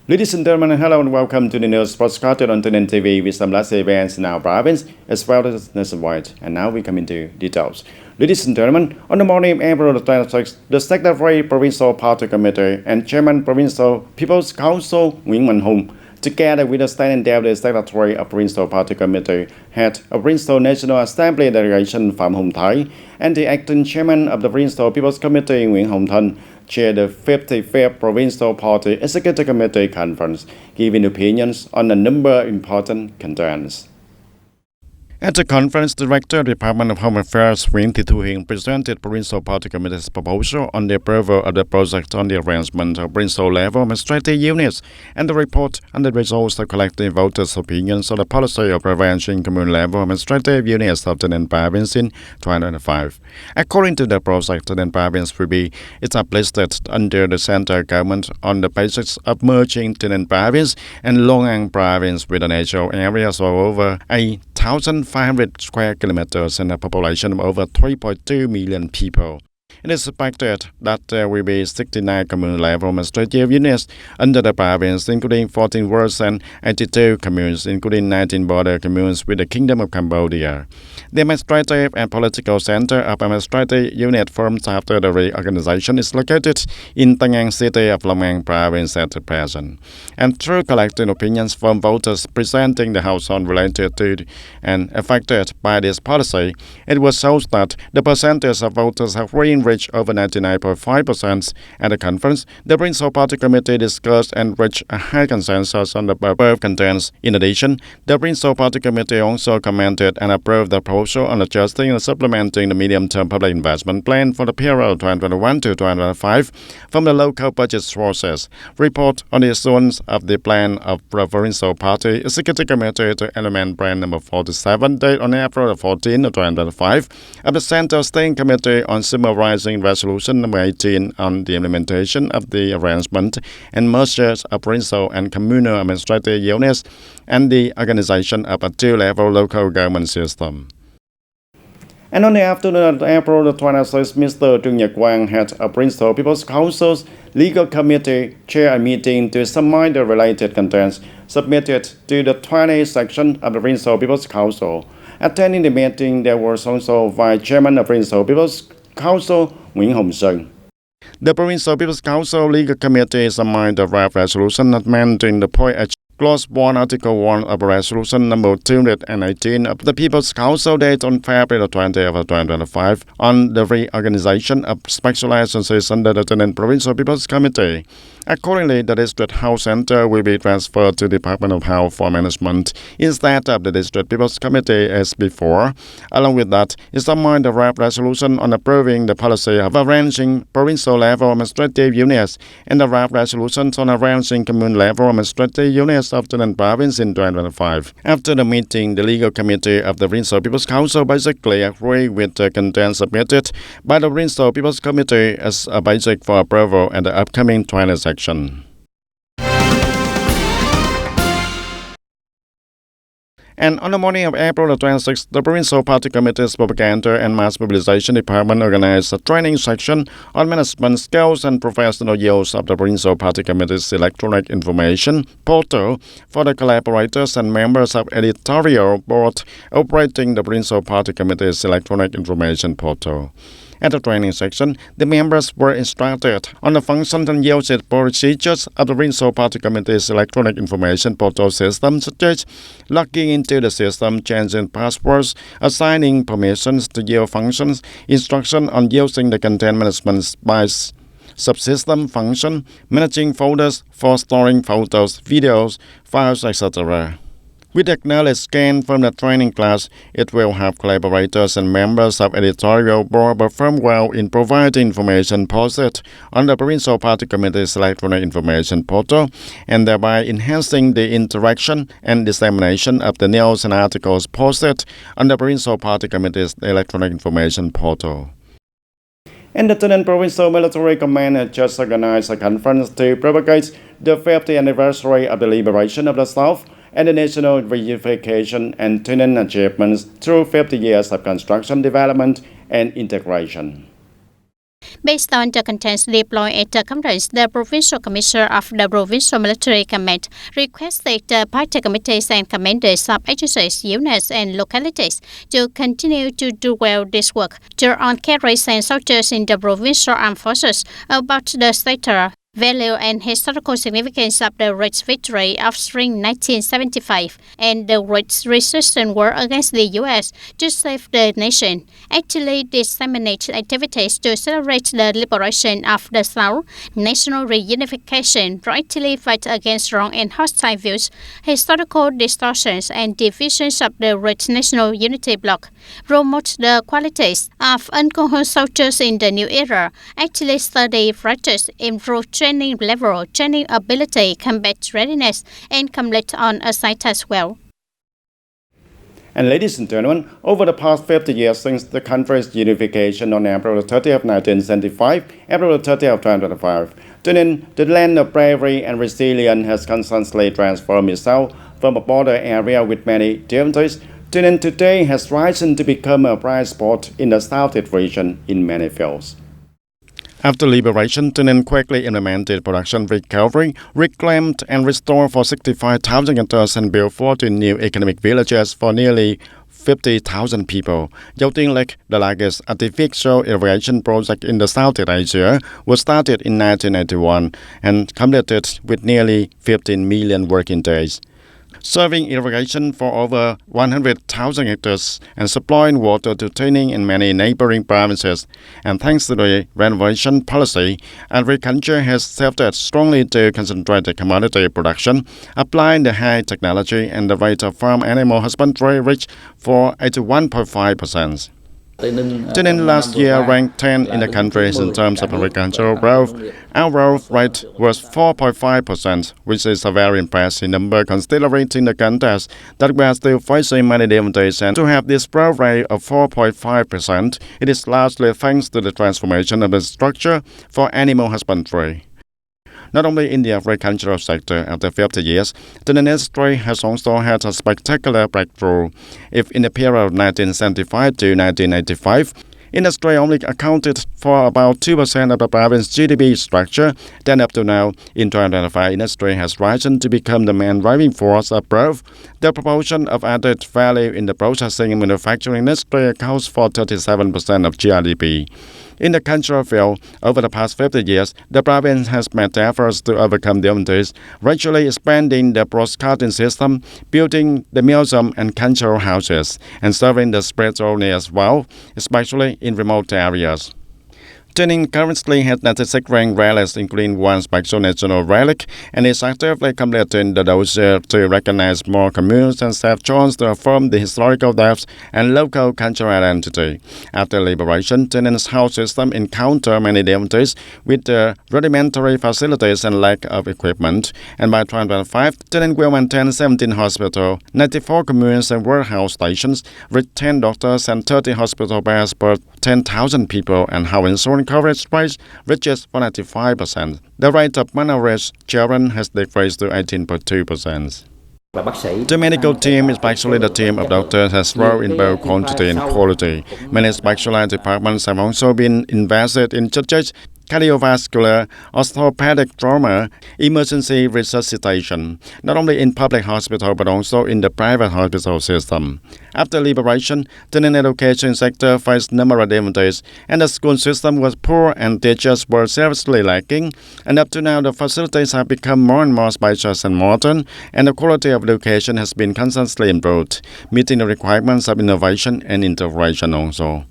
Ladies and gentlemen, hello and welcome to the news postcard on TayNinhTV with some last events in our province as well as nationwide. And now we come into details. Ladies and gentlemen, on the morning of April 26th, the Secretary Provincial Party Committee and Chairman Provincial People's Council Nguyễn Hùng, together with the State and Deputy Secretary of Provincial Party Committee, Head of Provincial National Assembly Delegation Phạm Hồng Thái, and the Acting Chairman of the Provincial People's Committee Nguyễn Hồng Thân, chaired the 55th Provincial Party Executive Committee Conference, giving opinions on a number of important contents. At the conference, Director Department of Home Affairs Nguyễn Thị Thu Hiền presented Provincial Party Committee's proposal on the approval of the project on the arrangement of provincial level administrative units and the report on the results of collecting voters' opinions on the policy of arranging commune level administrative units of TayNinhTV province in 2025. According to the project, TayNinhTV province will be established under the central government on the basis of merging TayNinhTV province and Long An province with an natural area of over 1,500 square kilometers and a population of over 3.2 million people. It is expected that there will be 69 commune level administrative units under the province, including 14 wards and 82 communes, including 19 border communes with the Kingdom of Cambodia. The administrative and political center of administrative unit formed after the reorganization is located in Tân An city of Long An province at the present. And through collecting opinions from voters presenting the household related to and affected by this policy, it was shown that the percentage of voters have reached over 99.5%. At the conference, the Provincial Party Committee discussed and reached a high consensus on the above contents. In addition, the Provincial Party Committee also commented and approved the proposal on adjusting and supplementing the medium-term public investment plan for the period 2021 to 2025 from the local budget sources. Report on the issuance of the plan of the Provincial Party Executive Committee to Element Plan number 47, date on April 14, 2025, of the Central Standing Committee on Summarizing Resolution number 18 on the implementation of the arrangement and mergers of provincial and communal administrative units and the organization of a two-level local government system. And on the afternoon of April 26th, Mr. Trương Nhật Quang, head of Provincial People's Council's Legal Committee, chaired a meeting to submit the related contents submitted to the 20th section of the Provincial People's Council. Attending the meeting, there was also Vice Chairman of Provincial People's Council Nguyễn Hồng Sơn. The Provincial People's Council Legal Committee submitted the draft resolution amending the point H Clause 1, Article 1 of Resolution number 218 of the People's Council dated on February 20 of 2025 on the reorganization of special licenses under the TayNinhTV Provincial People's Committee. Accordingly, the District Health Center will be transferred to the Department of Health for management instead of the District People's Committee as before. Along with that, is submitted the draft resolution on approving the policy of arranging provincial level administrative units and the draft resolutions on arranging commune level administrative units of TayNinhTV province in 2025. After the meeting, the Legal Committee of the Provincial People's Council basically agreed with the content submitted by the Provincial People's Committee as a basis for approval at the upcoming 20th section. And on the morning of April 26th, the Provincial Party Committee's Propaganda and Mass Mobilization Department organized a training section on management skills and professional use of the Provincial Party Committee's electronic information portal for the collaborators and members of editorial board operating the Provincial Party Committee's electronic information portal. At the training section, the members were instructed on the functions and usage procedures of the Provincial Party Committee's electronic information portal system, such as logging into the system, changing passwords, assigning permissions to your functions, instruction on using the content management by subsystem function, managing folders for storing photos, videos, files, etc. With the acknowledged scan from the training class, it will help collaborators and members of editorial board perform well in providing information posted on the Provincial Party Committee's electronic information portal and thereby enhancing the interaction and dissemination of the news and articles posted on the Provincial Party Committee's electronic information portal. And the TayNinhTV Provincial Military Command has just organized a conference to propagate the 50th anniversary of the liberation of the South and the national reunification and TayNinhTV achievements through 50 years of construction, development, and integration. Based on the contents deployed at the conference, the Provincial Commissioner of the Provincial Military Command requested the party committees and commanders of agencies, units, and localities to continue to do well this work, to on-cadres and soldiers in the Provincial Armed Forces about the stature, value and historical significance of the Red victory of spring 1975 and the Red's resistant war against the U.S. to save the nation. Actively disseminate activities to celebrate the liberation of the South, national reunification, proactively fight against wrong and hostile views, historical distortions and divisions of the Red national unity bloc, promote the qualities of uncohort soldiers in the new era, actively study practice, improve training level, training ability, combat readiness, and complete on a site as well. And ladies and gentlemen, over the past 50 years since the country's unification on April 30 of 1975, April 30 of 2025, TayNinhTV, the land of bravery and resilience, has constantly transformed itself from a border area with many difficulties. TayNinhTV today has risen to become a bright spot in the Southeast region in many fields. After liberation, TayNinhTV quickly implemented production recovery, reclaimed and restored for 65,000 hectares and built 14 new economic villages for nearly 50,000 people. Dầu Tiên Lake, the largest artificial irrigation project in the Southeast Asia, was started in 1981 and completed with nearly 15 million working days, serving irrigation for over 100,000 hectares and supplying water to TayNinhTV in many neighboring provinces. And thanks to the renovation policy, agriculture has shifted strongly to concentrated commodity production, applying the high technology, and the rate of farm animal husbandry reached for 81.5%. TayNinhTV last year ranked 10 in the country in terms of agricultural growth. Our growth rate was 4.5%, which is a very impressive number considering the context that we are still facing many difficulties. And to have this growth rate of 4.5%, it is largely thanks to the transformation of the structure for animal husbandry. Not only in the agricultural sector after 50 years, the industry has also had a spectacular breakthrough. If in the period of 1975 to 1985, industry only accounted for about 2% of the province's GDP structure, then up to now, in 2025, industry has risen to become the main driving force of growth. The proportion of added value in the processing and manufacturing industry accounts for 37% of GDP. In the cultural field, over the past 50 years, the province has made efforts to overcome difficulties, gradually expanding the broadcasting system, building the museum and cultural houses, and serving the spiritual needs as well, especially in remote areas. TayNinhTV currently has 96 ranked relics, including one special national relic, and is actively completing the dossier to recognize more communes and have chance to affirm the historical depth and local cultural identity. After liberation, TayNinhTV's house system encountered many difficulties with the rudimentary facilities and lack of equipment, and by 2025, TayNinhTV will maintain 17 hospitals, 94 communes and warehouse stations, with 10 doctors and 30 hospital beds per 10,000 people, and house insurance coverage rate reaches 95%. The rate of malnourished children has decreased to 18.2%. The medical team, especially the team of doctors, has grown in both quantity and quality. Many specialized departments have also been invested in such as cardiovascular, orthopedic trauma, emergency resuscitation, not only in public hospital but also in the private hospital system. After liberation, the education sector faced numerous difficulties, and the school system was poor and teachers were seriously lacking. And up to now, the facilities have become more and more spacious and modern, and the quality of education has been constantly improved, meeting the requirements of innovation and integration also.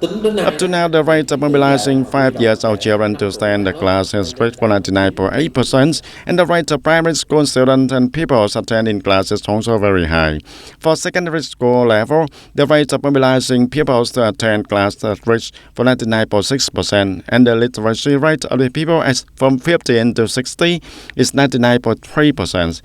Up to now, the rate of mobilizing 5 years old children to stay in the class has reached 99.8%, and the rate of primary school students and pupils attending classes is also very high. For secondary school level, the rate of mobilizing pupils to attend class has reached 99.6%, and the literacy rate of the people aged from 15 to 60 is 99.3%.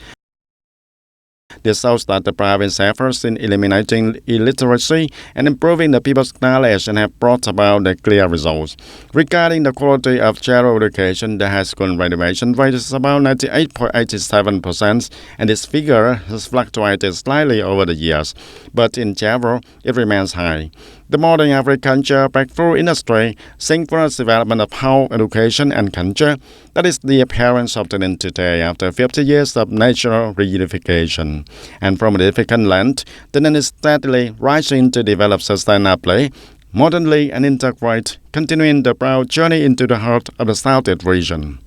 This shows that the province's efforts in eliminating illiteracy and improving the people's knowledge and have brought about the clear results. Regarding the quality of general education, the high school graduation rate is about 98.87%, and this figure has fluctuated slightly over the years, but in general, it remains high. the modern agriculture breakthrough industry, synchronous development of health, education, and culture. That is the appearance of TayNinhTV today after 50 years of national reunification. And from a difficult land, TayNinhTV is steadily rising to develop sustainably, modernly, and integrate, continuing the proud journey into the heart of the Southeast region.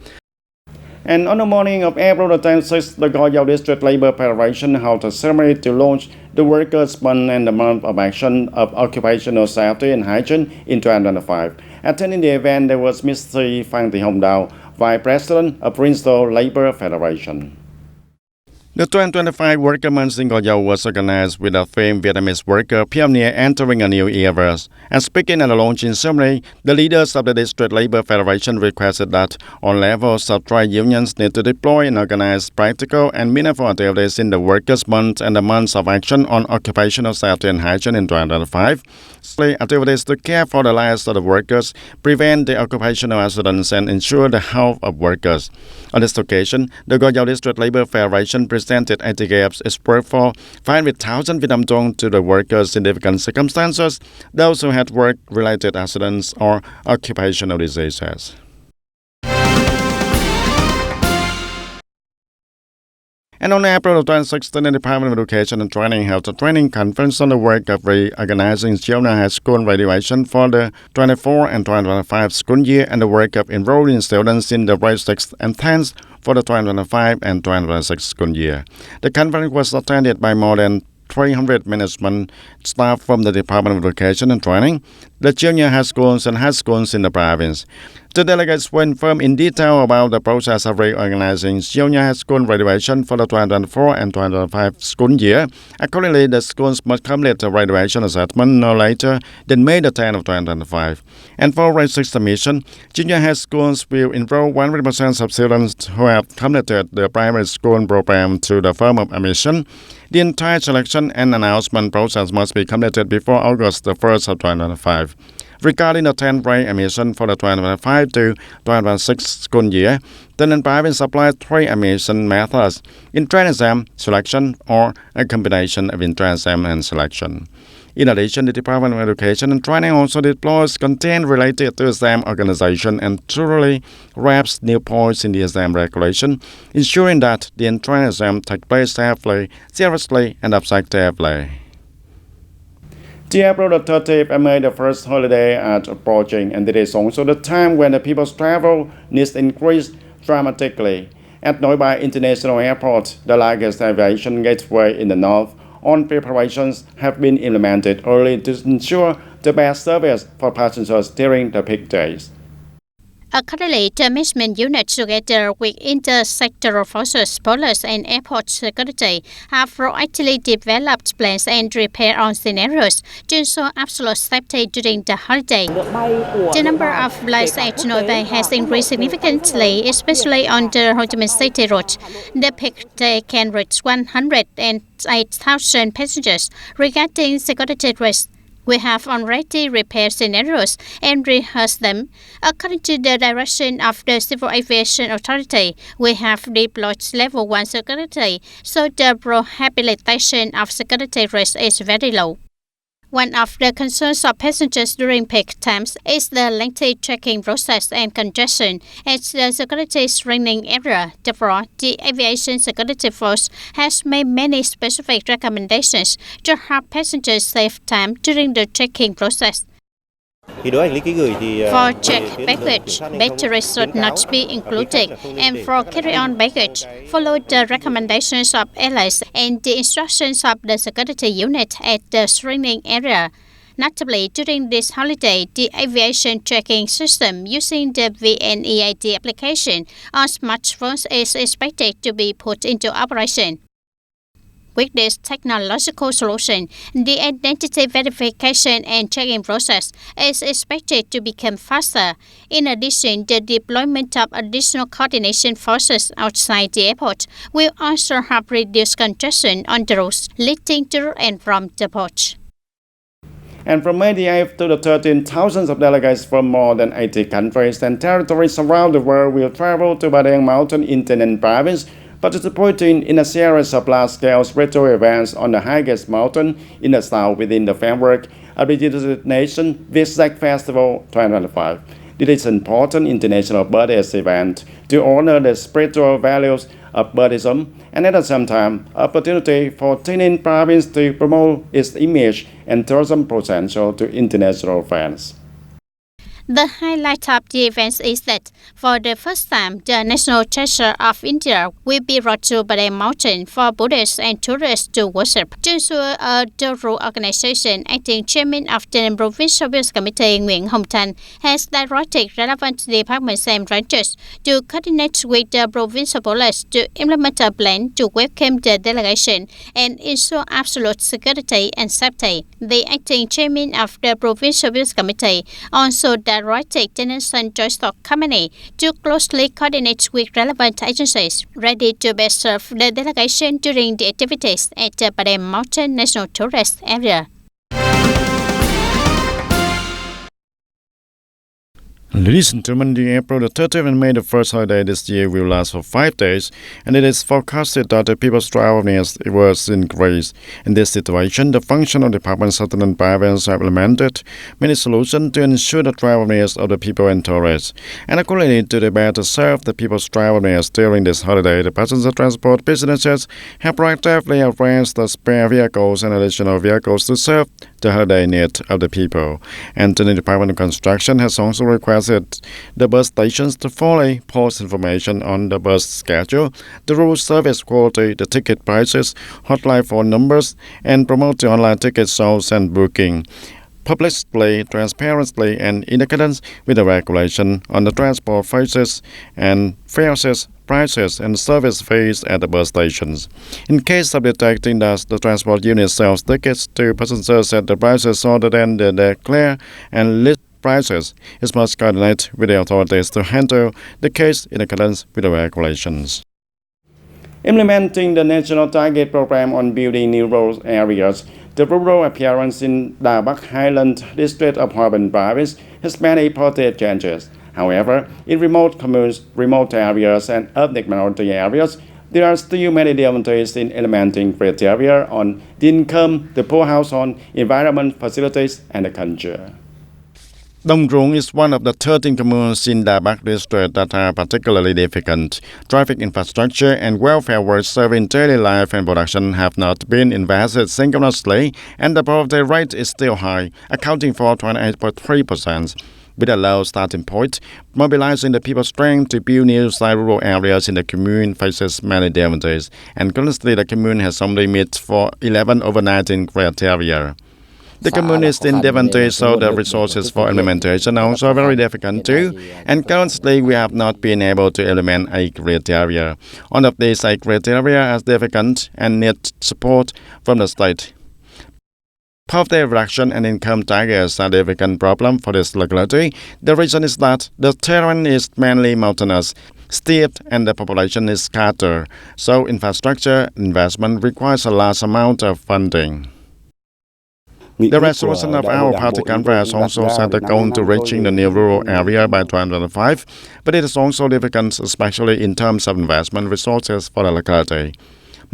And on the morning of April 26th, the Goyao District Labour Federation held a ceremony to launch the Workers' Month and the Month of Action of Occupational Safety and Hygiene in 2025. Attending the event, there was Ms. Phan Thị Hồng Đào, Vice President of Principal Labour Federation. The 2025 Worker Month in Goyao was organized with the theme Vietnamese Worker Pioneer Entering a New Era. And speaking at the launching ceremony, the leaders of the District Labour Federation requested that all levels of trade unions need to deploy and organize practical and meaningful activities in the Workers' Month and the Months of Action on Occupational Safety and Hygiene in 2025. Activities to care for the lives of the workers, prevent the occupational accidents, and ensure the health of workers. On this occasion, the Goyao District Labour Federation presented 80 gifts expressed for 500,000 Vietnam dong to the workers in difficult circumstances, those who had work-related accidents or occupational diseases. And on April 26th, the Department of Education and Training held a training conference on the work of reorganizing junior high school graduation for the 24 and 2025 school year and the work of enrolling students in the grade 6th and 10th for the 2025 and 2026 school year. The conference was attended by more than 300 management staff from the Department of Education and Training, the junior high schools and high schools in the province. The delegates were informed in detail about the process of reorganizing junior high school graduation for the 2024 and 2025 school year. Accordingly, the schools must complete the graduation assessment no later than May 10 of 2025. And for grade 6 admission, junior high schools will enroll 100% of students who have completed the primary school program to the form of admission. The entire selection and announcement process must be completed before August 1st of 2025. Regarding the 10th grade admission for the 2025 to 2026 school year, the province applied 3 admission methods: entrance exam, selection, or a combination of entrance exam and selection. In addition, the Department of Education and Training also deploys content related to exam organization and thoroughly wraps new points in the exam regulation, ensuring that the entrance exam takes place safely, seriously, and objectively. The April 30th made the first holiday at approaching, and it is also the time when the people's travel needs increase dramatically. At Noi Bai International Airport, the largest aviation gateway in the north, all preparations have been implemented early to ensure the best service for passengers during the peak days. Accordingly, the management unit, together with intersectoral forces, police, and airport security, have proactively developed plans and prepared on scenarios to ensure absolute safety during the holiday. The number of flights at Noi Bai has increased significantly, especially on the Ho Chi Minh City route. The peak day can reach 108,000 passengers. Regarding security risks, we have already prepared scenarios and rehearsed them. According to the direction of the Civil Aviation Authority, we have deployed level 1 security, so the rehabilitation of security risk is very low. One of the concerns of passengers during peak times is the lengthy checking process and congestion at the security screening area. Therefore, the Aviation Security Force has made many specific recommendations to help passengers save time during the checking process. For checked baggage, batteries should not be included, and for carry-on baggage, follow the recommendations of airlines and the instructions of the security unit at the screening area. Notably, during this holiday, the aviation tracking system using the VNEID application on smartphones is expected to be put into operation. With this technological solution, the identity verification and checking process is expected to become faster. In addition, the deployment of additional coordination forces outside the airport will also help reduce congestion on the routes leading to and from the port. And from May the 8th to the 13th, thousands of delegates from more than 80 countries and territories around the world will travel to Ba Đen Mountain in TayNinhTV province, participating in a series of large-scale spiritual events on the highest mountain in the south within the framework of the United Nations Vizag Festival 2025. This is an important international Buddhist event to honor the spiritual values of Buddhism and at the same time, opportunity for TayNinhTV province to promote its image and tourism potential to international fans. The highlight of the event is that, for the first time, the national treasure of India will be brought to Badem Mountain for Buddhists and tourists to worship. Trương Xua, a Duru organization acting chairman of the Provincial Business Committee Nguyễn Hồng Thành, has directed relevant departments and branches to coordinate with the provincial police to implement a plan to welcome the delegation and ensure absolute security and safety. The acting chairman of the Provincial Business Committee also directed International Joint Stock Company to closely coordinate with relevant agencies, ready to best serve the delegation during the activities at the Badem Mountain National Tourist Area. Ladies and gentlemen, the April the 30th and May the 1st holiday this year will last for 5 days, and it is forecasted that the people's travelness will increase. In this situation, the functional departments of the province have implemented many solutions to ensure the travelness of the people and tourists. And according to the better serve the people's travelness during this holiday, the passenger transport businesses have proactively arranged the spare vehicles and additional vehicles to serve the holiday needs of the people. And the Department of Construction has also requested the bus stations to fully post information on the bus schedule, the route service quality, the ticket prices, hotline phone numbers, and promote the online ticket sales and booking publicly, transparently, and in accordance with the regulation on the transport fares and fares, prices, and service fees at the bus stations. In case of detecting that the transport unit sells tickets to passengers at the prices other than the declared and list prices, it must coordinate with the authorities to handle the case in accordance with the regulations. Implementing the National Target Program on building new rural areas, the rural appearance in Đà Bắc Highland district of Hòa province has many positive changes. However, in remote communes, remote areas, and ethnic minority areas, there are still many differences in implementing criteria on the income, the poor household, environment, facilities, and the culture. Dong Trung is one of the 13 communes in Đà Bắc district that are particularly difficult. Traffic infrastructure and welfare works serving daily life and production have not been invested synchronously, and the poverty rate is still high, accounting for 28.3%. With a low starting point, mobilizing the people's strength to build new rural areas in the commune faces many difficulties, and currently the commune has only met for 11 over 19 criteria. The commune is in difficulty, so the resources for implementation are also very difficult too, and currently we have not been able to implement 8 criteria. One of these 8 criteria is difficult and needs support from the state. Poverty reduction and income targets are a difficult problem for this locality. The reason is that the terrain is mainly mountainous, steep, and the population is scattered, so infrastructure investment requires a large amount of funding. The resolution of our party conference also set a goal to reaching the new rural area by 2025, but it is also difficult, especially in terms of investment resources for the locality.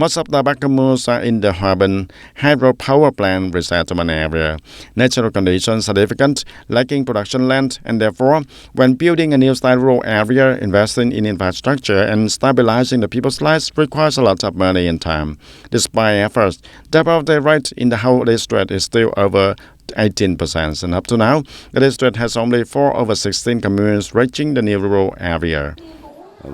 Most of the Bắc communes are in the urban hydropower plant resettlement area. Natural conditions are difficult, lacking production land, and therefore, when building a new rural area, investing in infrastructure and stabilizing the people's lives requires a lot of money and time. Despite efforts, the poverty rate in the whole district is still over 18%, and up to now, the district has only 4 over 16 communes reaching the new rural area.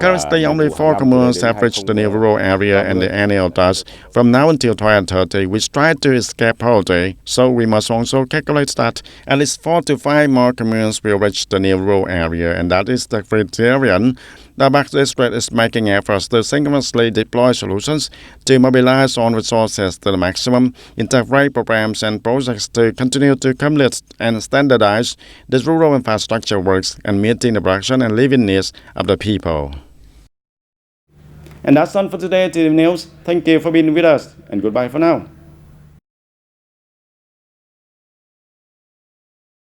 Currently, only 4 communes have reached the new rural area and the annual task from now until 2030, which try to escape poverty, so we must also calculate that at least 4 to 5 more communes will reach the new rural area, and that is the criterion. The Bắc district is making efforts to synchronously deploy solutions to mobilize all resources to the maximum, integrate programs and projects to continue to complete and standardize the rural infrastructure works and meeting the production and living needs of the people. And that's all for today, TTV News. Thank you for being with us, and goodbye for now.